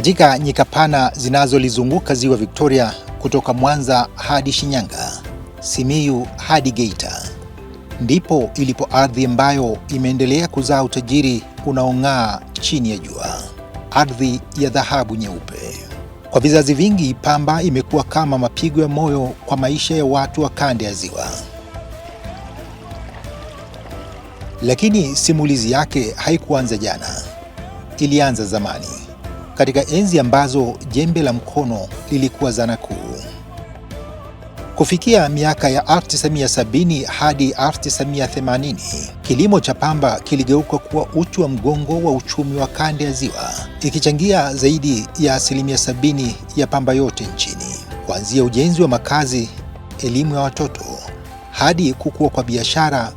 Katika nyika pana zinazolizunguka ziwa Victoria, kutoka Mwanza hadi Shinyanga, Simiyu hadi Geita, ndipo ilipo ardhi ambayo imeendelea kuzaa utajiri unaong'aa chini ya jua, ardhi ya dhahabu nyeupe. Kwa vizazi vingi, pamba imekuwa kama mapigo ya moyo kwa maisha ya watu wa kanda ya ziwa. Lakini simulizi yake haikuanza jana, ilianza zamani, katika enzi ambazo jembe la mkono lilikuwa zana kuu. Kufikia miaka ya 1970 hadi 1980, kilimo cha pamba kiligeuka kuwa uti wa mgongo wa uchumi wa kanda ya ziwa, ikichangia zaidi ya 70% ya pamba yote nchini. Kuanzia ujenzi wa makazi, elimu ya watoto, hadi kukua kwa biashara,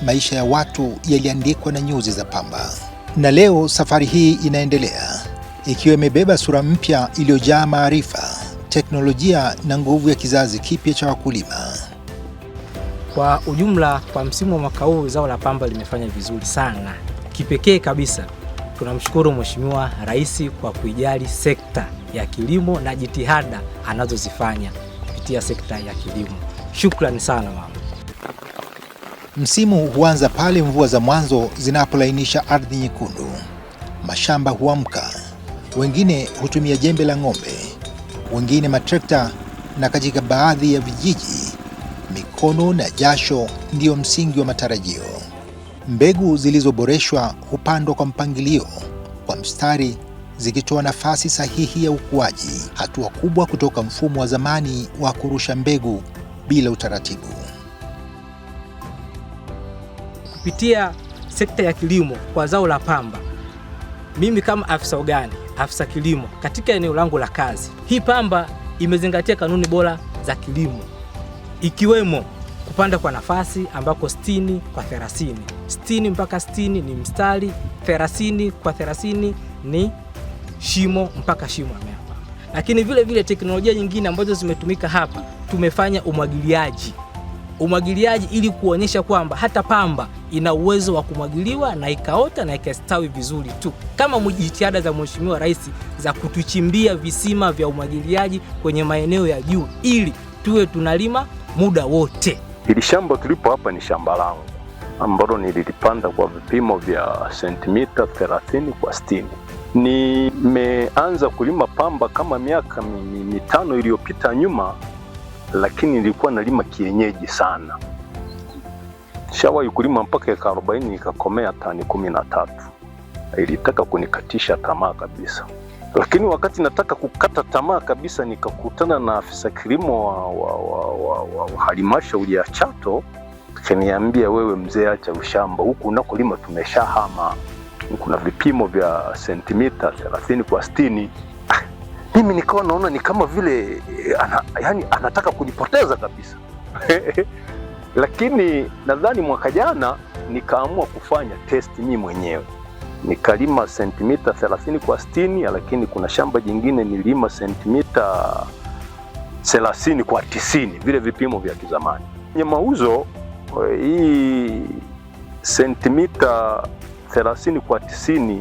maisha ya watu yaliandikwa na nyuzi za pamba. Na leo safari hii inaendelea, ikiwa imebeba sura mpya iliyojaa maarifa, teknolojia na nguvu ya kizazi kipya cha wakulima. Kwa ujumla, kwa msimu wa mwaka huu zao la pamba limefanya vizuri sana. Kipekee kabisa tunamshukuru Mheshimiwa Rais kwa kuijali sekta ya kilimo na jitihada anazozifanya kupitia sekta ya kilimo. Shukrani sana mama. Msimu huanza pale mvua za mwanzo zinapolainisha ardhi nyekundu. Mashamba huamka, wengine hutumia jembe la ng'ombe, wengine matrekta, na katika baadhi ya vijiji mikono na jasho ndiyo msingi wa matarajio. Mbegu zilizoboreshwa hupandwa kwa mpangilio, kwa mstari, zikitoa nafasi sahihi ya ukuaji, hatua kubwa kutoka mfumo wa zamani wa kurusha mbegu bila utaratibu. Kupitia sekta ya kilimo kwa zao la pamba, mimi kama afisa ugani, afisa kilimo katika eneo langu la kazi, hii pamba imezingatia kanuni bora za kilimo, ikiwemo kupanda kwa nafasi ambako 60 kwa 30. 60 mpaka 60 ni mstari, 30 kwa 30 ni shimo mpaka shimo ya pamba. Lakini vile vile teknolojia nyingine ambazo zimetumika hapa, tumefanya umwagiliaji ili kuonyesha kwamba hata pamba ina uwezo wa kumwagiliwa na ikaota na ikastawi vizuri tu, kama jitihada za Mheshimiwa Rais za kutuchimbia visima vya umwagiliaji kwenye maeneo ya juu ili tuwe tunalima muda wote. Hili shamba tulipo hapa ni shamba langu ambalo nililipanda kwa vipimo vya sentimita 30 kwa 60. Nimeanza kulima pamba kama miaka 5 iliyopita nyuma, lakini nilikuwa nalima kienyeji sana. Shawahi kulima mpaka eka 40 nikakomea tani 13. Ilitaka kunikatisha tamaa kabisa. Lakini wakati nataka kukata tamaa kabisa, nikakutana na afisa kilimo wa halmashauri ya Chato. Akaniambia, wewe mzee, acha ushamba, huku unakolima tumeshahama, kuna vipimo vya sentimita 30 kwa 60. Mimi nikawa naona ni kama vile anataka kunipoteza kabisa. Lakini nadhani mwaka jana nikaamua kufanya test mimi mwenyewe. Nikalima sentimita 30 kwa 60, lakini kuna shamba jingine nilima sentimita 30 kwa 90, vile vipimo vya kizamani. Kwenye mauzo, hii sentimita 30 kwa 90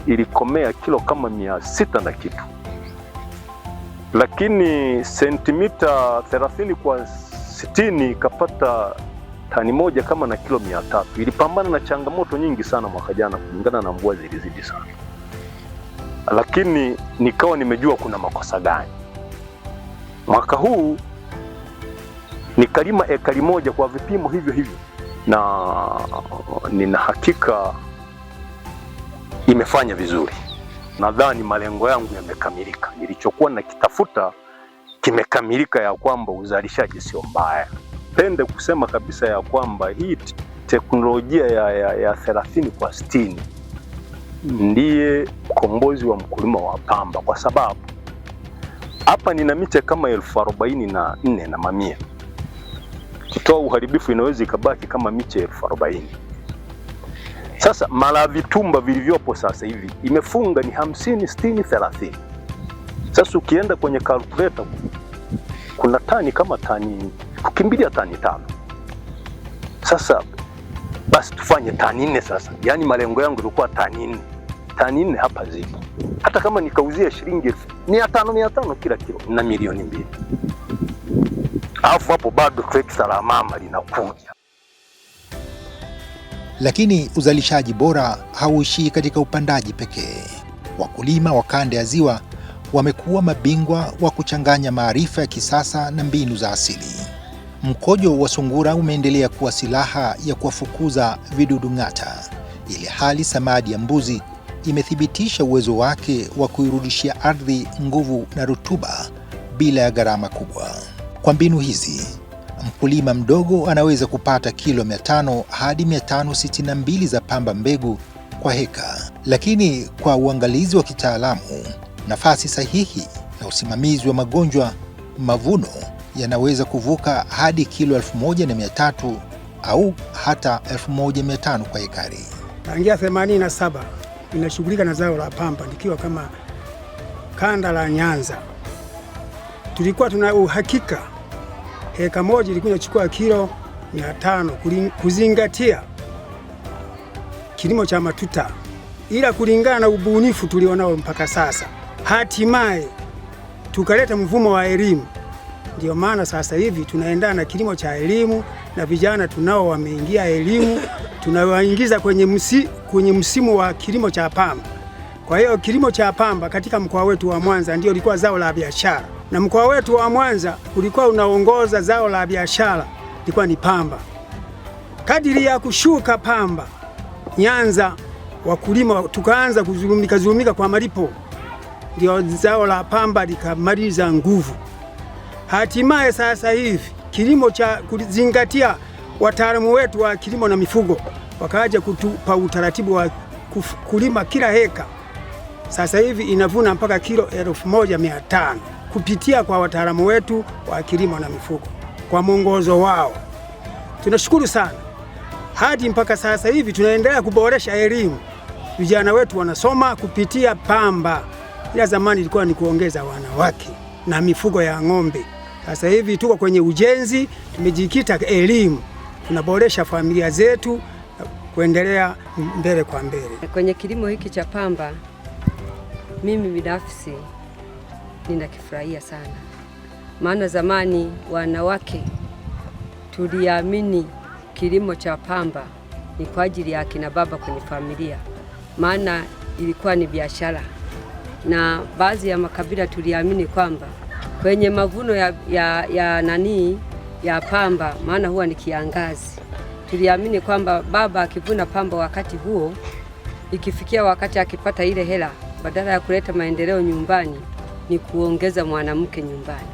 ilikomea kilo kama 600 na kitu. Lakini sentimita 30 kwa 60 kapata tani moja kama na kilo 300. Ilipambana na changamoto nyingi sana mwaka jana kulingana na mvua zilizidi sana. Lakini nikawa nimejua kuna makosa gani. Mwaka huu nikalima ekari moja kwa vipimo hivyo hivyo, na nina hakika imefanya vizuri. Nadhani malengo yangu yamekamilika. Nilichokuwa nakitafuta kimekamilika, ya kwamba uzalishaji sio mbaya. Pende kusema kabisa ya kwamba hii teknolojia ya 30 kwa 60 ndiye ukombozi wa mkulima wa pamba, kwa sababu hapa nina miche kama 44,000 na mamia. Kitoa uharibifu inaweza ikabaki kama miche 40,000. Sasa mara vitumba vilivyopo sasa hivi imefunga ni 50, 60, 30. Sasa ukienda kwenye calculator kuna tani kama tani, ukimbilia tani 5. Sasa basi tufanye tani 4 sasa. Yaani malengo yangu yalikuwa tani 4. tani 4 hapa zipo. Hata kama nikauzia shilingi 500 kila kilo na milioni 2. Alafu hapo bado trekta la mama linakuja. Lakini uzalishaji bora hauishii katika upandaji pekee. Wakulima wa kanda ya Ziwa wamekuwa mabingwa wa kuchanganya maarifa ya kisasa na mbinu za asili. Mkojo wa sungura umeendelea kuwa silaha ya kuwafukuza vidudu ng'ata, ili hali samadi ya mbuzi imethibitisha uwezo wake wa kuirudishia ardhi nguvu na rutuba bila ya gharama kubwa. Kwa mbinu hizi, mkulima mdogo anaweza kupata kilo 500 hadi 562 za pamba mbegu kwa heka. Lakini kwa uangalizi wa kitaalamu, nafasi sahihi na usimamizi wa magonjwa, mavuno yanaweza kuvuka hadi kilo 1300 au hata 1500 kwa ekari. Tangia 87 ninashughulika na zao la pamba nikiwa kama kanda la Nyanza. Tulikuwa tuna uhakika heka moja ilikuwa inachukua kilo 500 kuzingatia kilimo cha matuta, ila kulingana na ubunifu tulionao mpaka sasa, hatimaye tukaleta mfumo wa elimu. Ndio maana sasa hivi tunaendana na kilimo cha elimu, na vijana tunao wameingia elimu, tunawaingiza kwenye msimu wa kilimo cha pamba. Kwa hiyo kilimo cha pamba katika mkoa wetu wa Mwanza ndio ilikuwa zao la biashara, na mkoa wetu wa Mwanza ulikuwa unaongoza zao la biashara ilikuwa ni pamba. Kadiri ya kushuka pamba Nyanza, wakulima tukaanza kuzulumika kwa malipo, ndio zao la pamba likamaliza nguvu. Hatimaye sasa hivi kilimo cha kuzingatia, wataalamu wetu wa kilimo na mifugo wakaja kutupa utaratibu wa kulima kila heka. Sasa hivi inavuna mpaka kilo 1500 kupitia kwa wataalamu wetu wa kilimo na mifugo. Kwa mwongozo wao tunashukuru sana. Hadi mpaka sasa hivi tunaendelea kuboresha elimu. Vijana wetu wanasoma kupitia pamba. Ila zamani ilikuwa ni kuongeza wanawake na mifugo ya ng'ombe. Sasa hivi tuko kwenye ujenzi, tumejikita elimu. Tunaboresha familia zetu kuendelea mbele kwa mbele. Kwenye kilimo hiki cha pamba, mimi binafsi ninakifurahia sana. Maana zamani wanawake tuliamini kilimo cha pamba ni kwa ajili ya kina baba kwenye familia, maana ilikuwa ni biashara, na baadhi ya makabila tuliamini kwamba kwenye mavuno ya pamba, maana huwa ni kiangazi, tuliamini kwamba baba akivuna pamba wakati huo, ikifikia wakati akipata ile hela, badala ya kuleta maendeleo nyumbani ni kuongeza mwanamke nyumbani.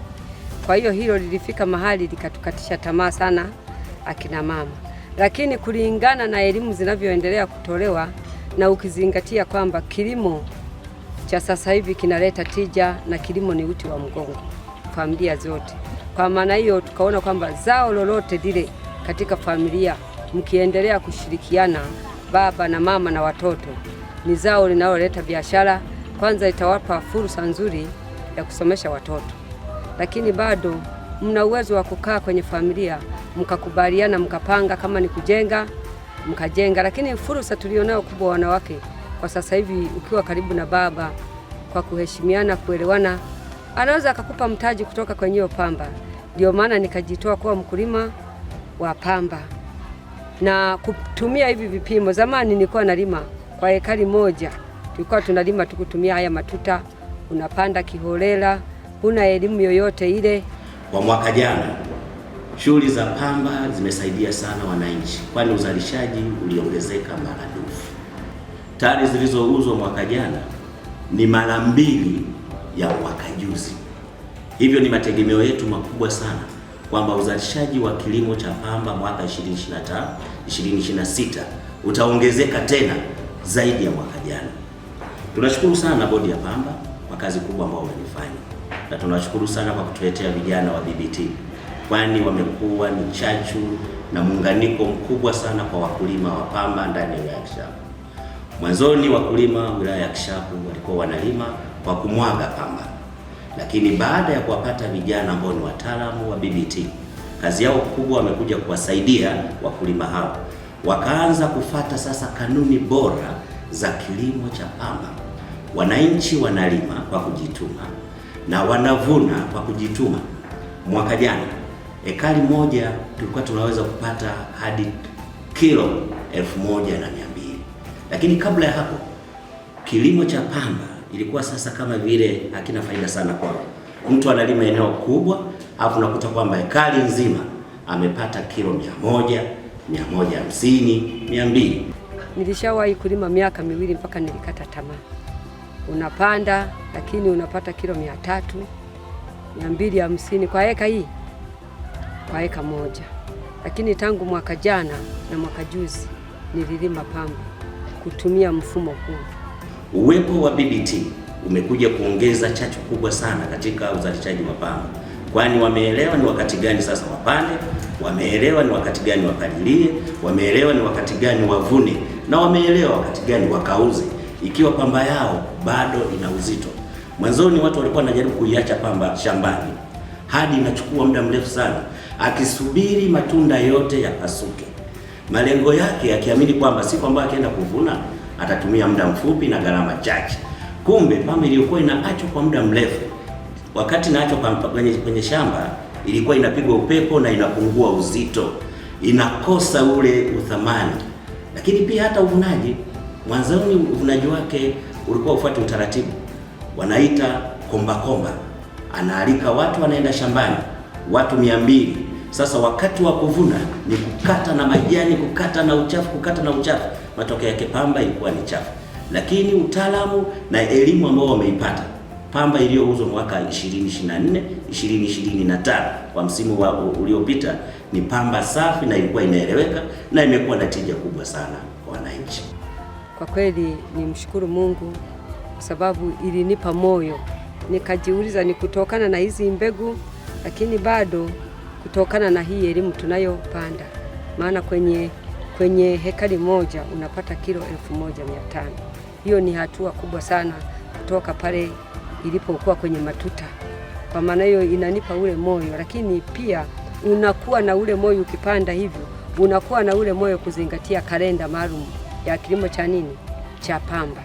Kwa hiyo hilo lilifika mahali likatukatisha tamaa sana akina mama. Lakini kulingana na elimu zinavyoendelea kutolewa, na ukizingatia kwamba kilimo cha sasa hivi kinaleta tija, na kilimo ni uti wa mgongo familia zote. Kwa maana hiyo tukaona kwamba zao lolote lile katika familia, mkiendelea kushirikiana baba na mama na watoto, ni zao linaloleta biashara. Kwanza itawapa fursa nzuri ya kusomesha watoto, lakini bado mna uwezo wa kukaa kwenye familia mkakubaliana, mkapanga kama ni kujenga mkajenga. Lakini fursa tulionayo kubwa wanawake kwa sasa hivi, ukiwa karibu na baba, kwa kuheshimiana, kuelewana, anaweza akakupa mtaji kutoka kwenye hiyo pamba. Ndio maana nikajitoa kuwa mkulima wa pamba na kutumia hivi vipimo. Zamani nilikuwa nalima kwa ekari moja, tulikuwa tunalima tukutumia haya matuta, unapanda kiholela, huna elimu yoyote ile. Kwa mwaka jana shughuli za pamba zimesaidia sana wananchi, kwani uzalishaji uliongezeka maradufu. Tani zilizouzwa mwaka jana ni mara 2 ya mwaka juzi. Hivyo ni mategemeo yetu makubwa sana kwamba uzalishaji wa kilimo cha pamba mwaka 2025-2026 utaongezeka tena zaidi ya mwaka jana. Tunashukuru sana bodi ya pamba kwa kazi kubwa ambayo wamefanya, na tunashukuru sana kwa kutuletea vijana wa BBT, kwani wamekuwa ni chachu na muunganiko mkubwa sana kwa wakulima wa pamba ndani ya wilaya ya Kishapu. Mwanzoni wakulima wilaya ya Kishapu walikuwa wanalima kwa kumwaga pamba, lakini baada ya kuwapata vijana ambao ni wataalamu wa BBT, kazi yao kubwa wamekuja kuwasaidia wakulima hao, wakaanza kufata sasa kanuni bora za kilimo cha pamba. Wananchi wanalima kwa kujituma na wanavuna kwa kujituma. Mwaka jana ekari moja tulikuwa tunaweza kupata hadi kilo 1,200. Lakini kabla ya hapo kilimo cha pamba ilikuwa sasa kama vile hakina faida sana kwao. Mtu analima eneo kubwa, alafu unakuta kwamba ekari nzima amepata kilo 100, 150, 200. Nilishawahi kulima miaka miwili mpaka nilikata tamaa. Unapanda lakini unapata kilo 300, 250 kwa eka hii, kwa eka moja. Lakini tangu mwaka jana na mwaka juzi nililima pamba kutumia mfumo huu. Uwepo wa BBT umekuja kuongeza chachu kubwa sana katika uzalishaji wa pamba, kwani wameelewa ni wakati gani sasa wapande, wameelewa ni wakati gani wapalilie, wameelewa ni wakati gani wavune, na wameelewa wakati gani wakauze ikiwa pamba yao bado ina uzito. Mwanzoni watu walikuwa wanajaribu kuiacha pamba shambani hadi inachukua muda mrefu sana akisubiri matunda yote yapasuke. Malengo yake akiamini kwamba siku ambayo akienda kuvuna atatumia muda mfupi na gharama chache. Kumbe pamba iliyokuwa inaachwa kwa muda mrefu, wakati inaachwa kwenye shamba, ilikuwa inapigwa upepo na inapungua uzito, inakosa ule uthamani. Lakini pia hata uvunaji, mwanzoni uvunaji wake ulikuwa ufuate utaratibu, wanaita komba. Anaalika watu wanaenda shambani, watu 200. Sasa wakati wa kuvuna ni kukata na majani, kukata na uchafu. Matokeo yake pamba ilikuwa ni chafu. Lakini utaalamu na elimu ambao wameipata, pamba iliyouzwa mwaka 2024, 2025 kwa msimu uliopita ni pamba safi na ilikuwa inaeleweka na imekuwa na tija kubwa sana kwa wananchi. Kwa kweli nimshukuru Mungu kwa sababu ilinipa moyo. Nikajiuliza ni kutokana na hizi mbegu, lakini bado kutokana na hii elimu tunayopanda. Maana kwenye hekari moja unapata kilo 1,500. Hiyo ni hatua kubwa sana kutoka pale ilipokuwa kwenye matuta. Kwa maana hiyo inanipa ule moyo, lakini pia unakuwa na ule moyo ukipanda hivyo, unakuwa na ule moyo kuzingatia kalenda maalum ya kilimo cha nini? Cha pamba.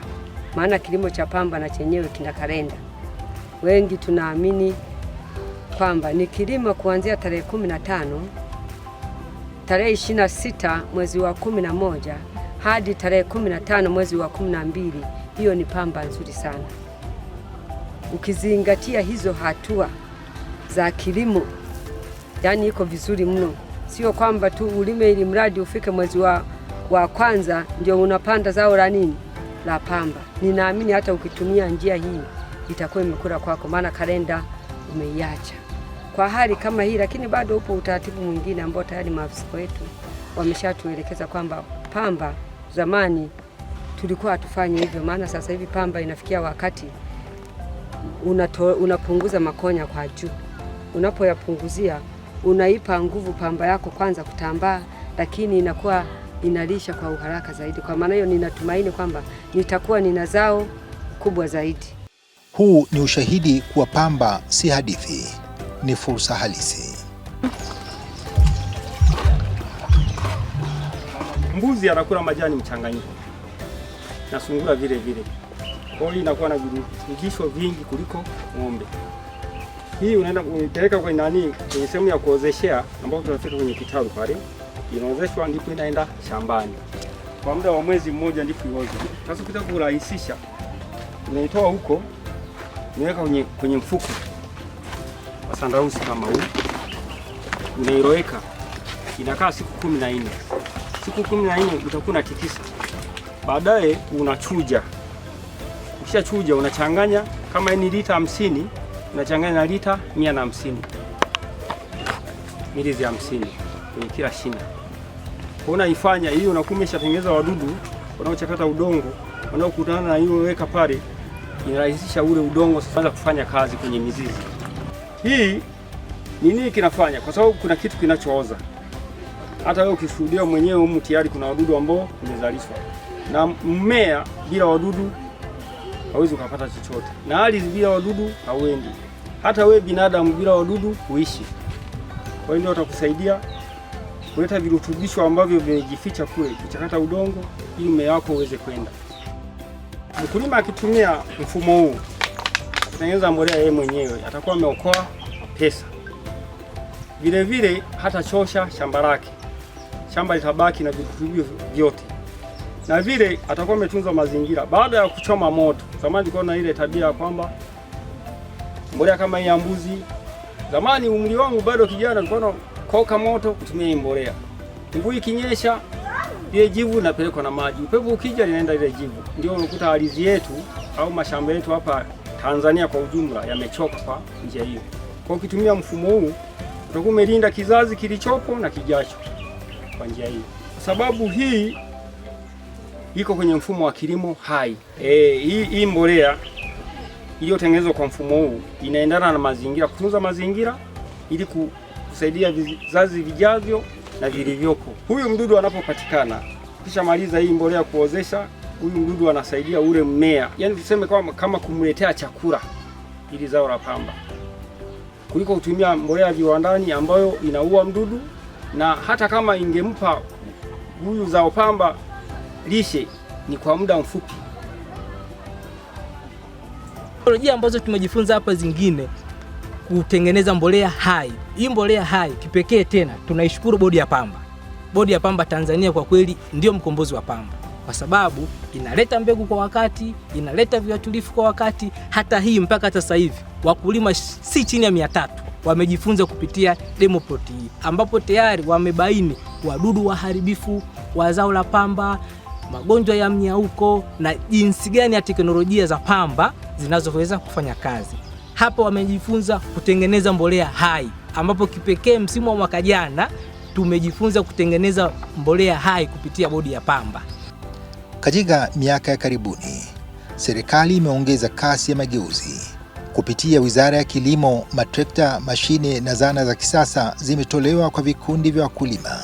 Maana kilimo cha pamba na chenyewe kina kalenda. Wengi tunaamini kwamba ni kilimo kuanzia tarehe 15, tarehe 26 mwezi wa 11 hadi tarehe 15 mwezi wa 12. Hiyo ni pamba nzuri sana. Ukizingatia hizo hatua za kilimo, yani iko vizuri mno. Sio kwamba tu ulime ili mradi ufike mwezi wa kwanza ndio unapanda zao la nini? La pamba. Ninaamini hata ukitumia njia hii itakuwa imekula kwako, maana kalenda umeiacha kwa hali kama hii. Lakini bado upo utaratibu mwingine ambao tayari maafisa wetu wameshatuelekeza kwamba pamba zamani tulikuwa hatufanye hivyo, maana sasa hivi pamba inafikia wakati unapunguza makonya kwa juu. Unapoyapunguzia unaipa nguvu pamba yako kwanza kutambaa, lakini inakuwa inalisha kwa uharaka zaidi. Kwa maana hiyo ninatumaini kwamba nitakuwa nina zao kubwa zaidi. Huu ni ushahidi kuwa pamba si hadithi, ni fursa halisi. Mbuzi anakula majani mchanganyiko na sungura vile vile. Kwa hiyo inakuwa na virutubisho vingi kuliko ng'ombe. Hii unaenda kuipeleka kwenye kwenye sehemu ya kuozeshea ambapo tunafika kwenye kitalu pale. Inaozeshwa ndipo inaenda shambani. Kwa muda wa mwezi mmoja ndipo ioze. Sasa ukitaka kurahisisha, unaitoa huko, unaweka kwenye mfuko wa sandausi kama huu. Unairoweka. Inakaa siku 14. Siku 14 utakuwa unatikisa. Baadaye unachuja. Ukishachuja unachanganya, kama ni lita 50 unachanganya na lita 150. Milizi 50 kwenye kila shina. Kwa unaifanya hiyo, unakuwa umeshatengeneza wadudu wanaochakata udongo wanaokutana na hiyo weka pale, inarahisisha ule udongo sasa kufanya kazi kwenye mizizi. Hii nini kinafanya? Kwa sababu kuna kitu kinachooza. Hata wewe ukishuhudia mwenyewe humu tayari kuna wadudu ambao umezalishwa. Na mmea bila wadudu hauwezi kupata chochote. Na ardhi bila wadudu hauendi. Hata wewe binadamu bila wadudu huishi. Kwa hiyo ndio watakusaidia kuleta virutubisho ambavyo vimejificha kule, kuchakata udongo ili mmea wako uweze kwenda. Mkulima akitumia mfumo huu kutengeneza mbolea yeye mwenyewe atakuwa ameokoa pesa. Vile vile hata chosha shamba lake. Shamba litabaki na virutubisho vyote. Na vile atakuwa ametunza mazingira baada ya kuchoma moto. Zamani tulikuwa na ile tabia kwamba mbolea kama hii ya mbuzi. Zamani umri wangu bado kijana nilikuwa na koka moto kutumia hii mbolea. Mvua ikinyesha ile jivu linapelekwa na maji. Upepo ukija linaenda ile jivu. Ndio unakuta ardhi yetu au mashamba yetu hapa Tanzania kwa ujumla yamechoka kwa njia hiyo. Kwa ukitumia mfumo huu utakuwa umelinda kizazi kilichopo na kijacho kwa njia hiyo. Kwa sababu hii iko kwenye mfumo wa kilimo hai. Hii mbolea iliyotengenezwa kwa mfumo huu inaendana na mazingira, kutunza mazingira ili kusaidia vizazi vijavyo na vilivyopo. Huyu mdudu anapopatikana, kisha maliza hii mbolea kuozesha, huyu mdudu anasaidia ule mmea. Yaani tuseme kama kumletea chakula ili zao la pamba. Kuliko kutumia mbolea ya viwandani ambayo inaua mdudu, na hata kama ingempa huyu zao pamba lishe ni kwa muda mfupi. Teknolojia ambazo tumejifunza hapa zingine kutengeneza mbolea hai. Hii mbolea hai kipekee tena tunaishukuru Bodi ya Pamba. Bodi ya Pamba Tanzania kwa kweli ndio mkombozi wa pamba. Kwa sababu inaleta mbegu kwa wakati, inaleta viuatilifu kwa wakati. Hata hii mpaka sasa hivi wakulima si chini ya 300 wamejifunza kupitia DemoProt, ambapo tayari wamebaini wadudu waharibifu wa zao la pamba, magonjwa ya mnyauko na jinsi gani ya teknolojia za pamba zinazoweza kufanya kazi. Hapa wamejifunza kutengeneza mbolea hai, ambapo kipekee msimu wa mwaka jana tumejifunza kutengeneza mbolea hai kupitia Bodi ya Pamba. Katika miaka ya karibuni, serikali imeongeza kasi ya mageuzi. Kupitia Wizara ya Kilimo, matrekta, mashine na zana za kisasa zimetolewa kwa vikundi vya wakulima.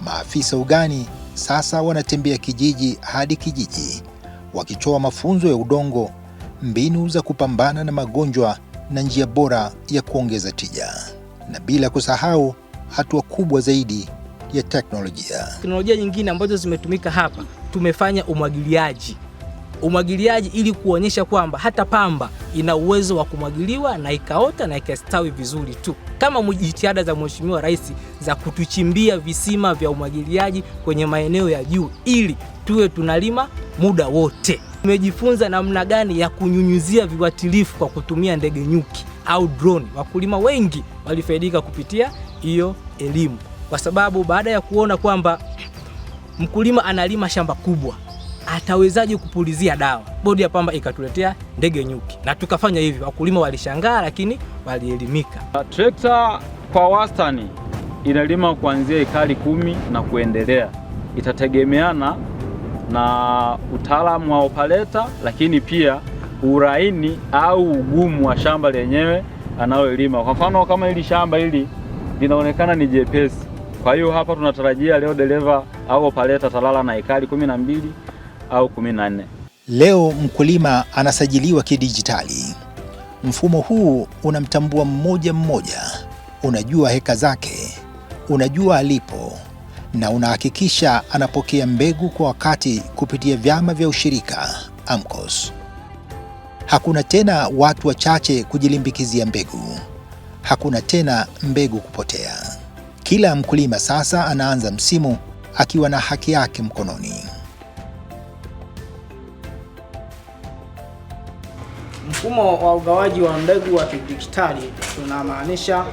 Maafisa ugani sasa wanatembea kijiji hadi kijiji, wakitoa mafunzo ya udongo, mbinu za kupambana na magonjwa na njia bora ya kuongeza tija. Na bila kusahau hatua kubwa zaidi ya teknolojia. Teknolojia nyingine ambazo zimetumika hapa, tumefanya umwagiliaji ili kuonyesha kwamba hata pamba ina uwezo wa kumwagiliwa na ikaota na ikastawi vizuri tu, kama jitihada za Mheshimiwa Rais za kutuchimbia visima vya umwagiliaji kwenye maeneo ya juu ili tuwe tunalima muda wote. Tumejifunza namna gani ya kunyunyuzia viuatilifu kwa kutumia ndege nyuki au drone. Wakulima wengi walifaidika kupitia hiyo elimu, kwa sababu baada ya kuona kwamba mkulima analima shamba kubwa, atawezaje kupulizia dawa, Bodi ya Pamba ikatuletea ndege nyuki na tukafanya hivi. Wakulima walishangaa, lakini walielimika. Trekta kwa wastani inalima kuanzia ekari 10 na kuendelea. Itategemeana na utaalamu wa opaleta, lakini pia uraini au ugumu wa shamba lenyewe analolima. Kwa mfano kama hili shamba hili linaonekana ni jepesi, kwa hiyo hapa tunatarajia leo dereva au opaleta talala na ekari 12 au 14. Leo mkulima anasajiliwa kidijitali. Mfumo huu unamtambua mmoja mmoja, unajua heka zake, unajua alipo, na unahakikisha anapokea mbegu kwa wakati kupitia vyama vya ushirika AMCOS. Hakuna tena watu wachache kujilimbikizia mbegu. Hakuna tena mbegu kupotea. Kila mkulima sasa anaanza msimu akiwa na haki yake mkononi. Mfumo wa ugawaji wa mbegu wa kidijitali tunamaanisha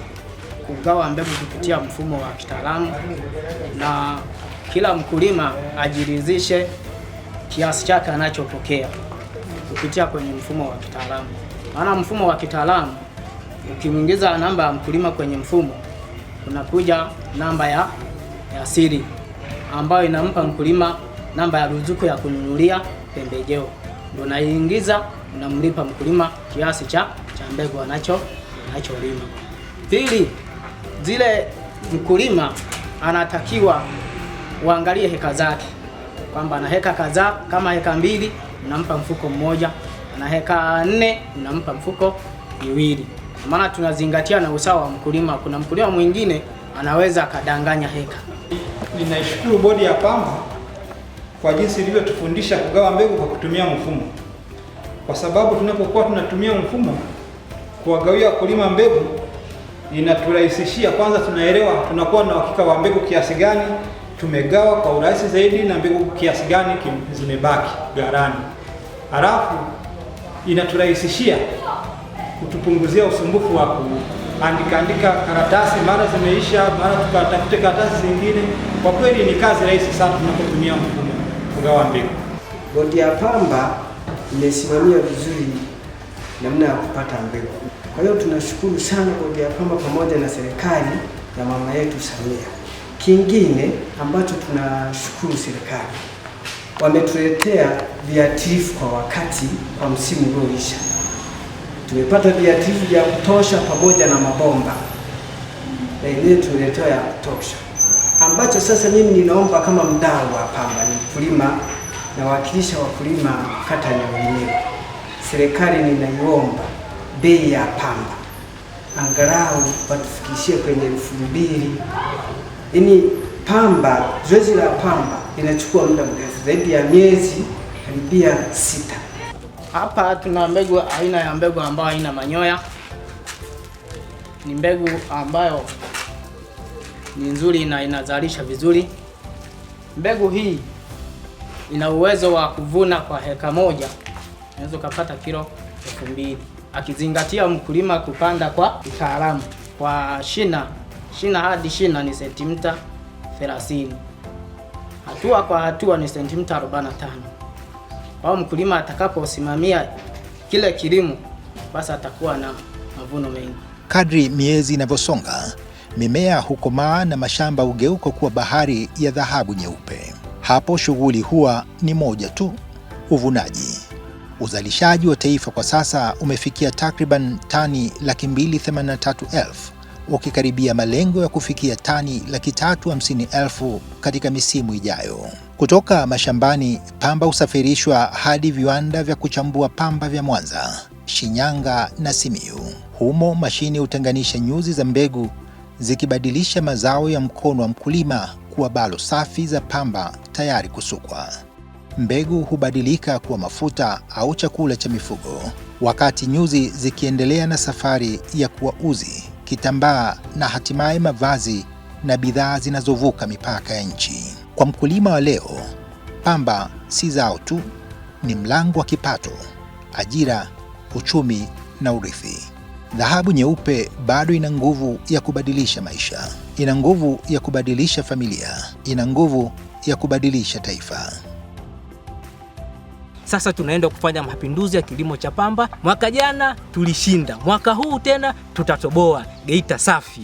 kugawa mbegu kupitia mfumo wa kitaalamu, na kila mkulima ajiridhishe kiasi chake anachopokea kupitia kwenye mfumo wa kitaalamu. Maana mfumo wa kitaalamu ukimwingiza namba ya mkulima kwenye mfumo, unakuja namba ya siri ambayo inampa mkulima namba ya ruzuku ya kununulia pembejeo. Ndio naingiza, unamlipa mkulima kiasi cha mbegu anacholima. Pili, zile mkulima anatakiwa uangalie heka zake, kwamba ana heka kadhaa. Kama heka 2 unampa mfuko mmoja, ana heka 4 unampa mfuko 2. Maana tunazingatia na usawa wa mkulima. Kuna mkulima mwingine anaweza akadanganya heka. Ninaishukuru Bodi ya Pamba kwa jinsi ilivyotufundisha kugawa mbegu kwa kutumia mfumo. kwa sababu tunapokuwa tunatumia mfumo kuwagawia wakulima mbegu inaturahisishia. Kwanza tunaelewa, tunakuwa na uhakika wa mbegu kiasi gani tumegawa kwa urahisi zaidi na mbegu kiasi gani zimebaki ghalani. Halafu inaturahisishia kutupunguzia usumbufu wa kuandika karatasi, mara zimeisha, mara tukatafute karatasi zingine. Kwa kweli ni kazi rahisi sana tunapotumia mfumo kugawa mbegu. Bodi ya pamba imesimamia vizuri namna ya kupata mbegu. Kwa hiyo tunashukuru sana bodi ya pamba pamoja na serikali ya mama yetu Samia. Kingine ambacho tunashukuru serikali, wametuletea viuatilifu kwa wakati kwa msimu ulioisha. Tumepata viuatilifu vya kutosha pamoja na mabomba na ile tumeletwa ya kutosha, ambacho sasa mimi ninaomba kama mdau wa pamba, ni mkulima na wakilisha wakulima kata Nyang'anyiro, serikali ninaiomba bei ya pamba angalau watufikishie kwenye 2000. Yaani pamba, zoezi la pamba inachukua muda mrefu zaidi ya miezi karibia 6. Hapa tuna mbegu aina ya mbegu ambayo haina manyoya. Ni mbegu ambayo ni nzuri na inazalisha vizuri. Mbegu hii ina uwezo wa kuvuna kwa heka moja, unaweza kupata kilo 2000, akizingatia mkulima kupanda kwa kitaalamu. Kwa shina hadi shina ni sentimita 30, hatua kwa hatua ni sentimita 45. Au mkulima atakaposimamia kile kilimo, basi atakuwa na mavuno mengi. Kadri miezi inavyosonga, mimea hukomaa na mashamba hugeuka kuwa bahari ya dhahabu nyeupe. Hapo shughuli huwa ni moja tu, uvunaji. Uzalishaji wa taifa kwa sasa umefikia takriban tani 283,000, ukikaribia malengo ya kufikia tani 350,000 katika misimu ijayo. Kutoka mashambani, pamba husafirishwa hadi viwanda vya kuchambua pamba vya Mwanza, Shinyanga na Simiyu. Humo mashine hutenganisha nyuzi za mbegu, zikibadilisha mazao ya mkono wa mkulima kuwa balo safi za pamba tayari kusukwa. Mbegu hubadilika kuwa mafuta au chakula cha mifugo, wakati nyuzi zikiendelea na safari ya kuwa uzi, kitambaa na hatimaye mavazi na bidhaa zinazovuka mipaka ya nchi. Kwa mkulima wa leo, pamba si zao tu, ni mlango wa kipato, ajira, uchumi na urithi. Dhahabu nyeupe bado ina nguvu ya kubadilisha maisha, ina nguvu ya kubadilisha familia, ina nguvu ya kubadilisha taifa. Sasa tunaenda kufanya mapinduzi ya kilimo cha pamba. Mwaka jana tulishinda, mwaka huu tena tutatoboa. Geita safi!